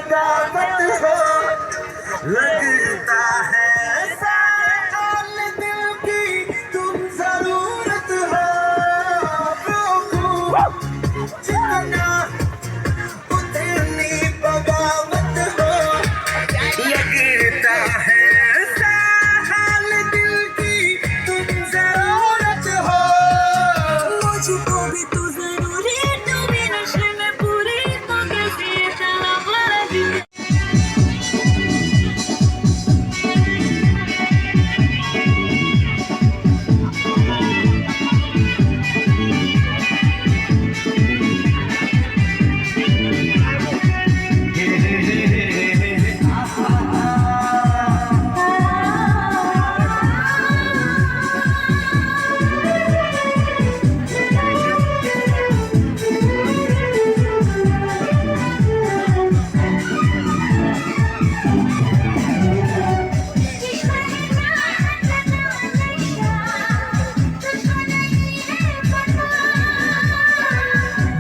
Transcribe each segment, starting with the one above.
बगावत हो, लगता है सारे हाल दिल की तुम जरूरत हो। रोकूं जितना उतनी बगावत हो, लगता है हाल दिल की तुम जरूरत हो। मुझको भी तू जरूरी, तू भी नशे में पूरी, तो कैसे ये चला बड़ा दिल।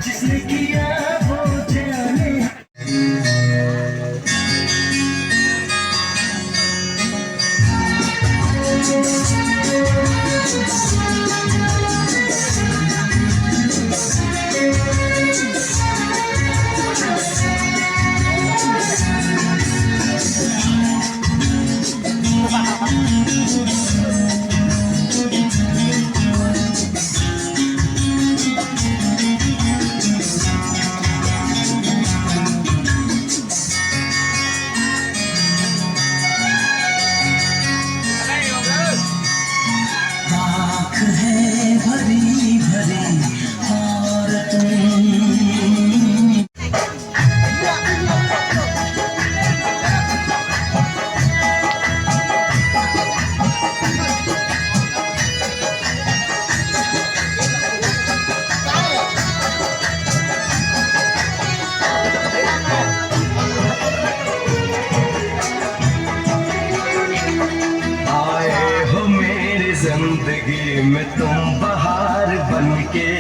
जिसने किया वो जाने। आँख है भरी भरी और तुम आए हो मेरी जिंदगी में तुम बहार बनके।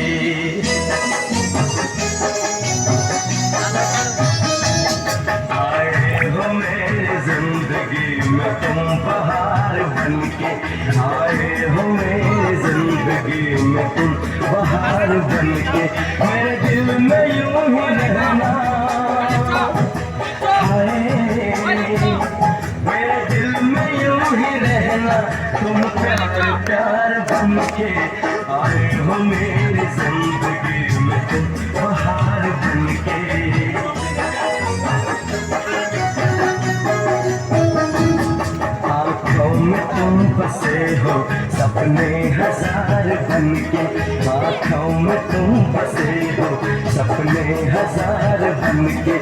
आए हो मेरी जिंदगी में तुम बहार बनके। आए हो मेरी जिंदगी में तुम बहार बनके। मेरे दिल में यूं ही रहना, मेरे दिल में यूं ही रहना, तुम प्यार प्यार बनके। आए हो मेरी जिंदगी में तुम बहार बनके। आँखों में तुम बसे हो सपने हजार बनके। आँखों में तुम बसे हो सपने हजार बनके।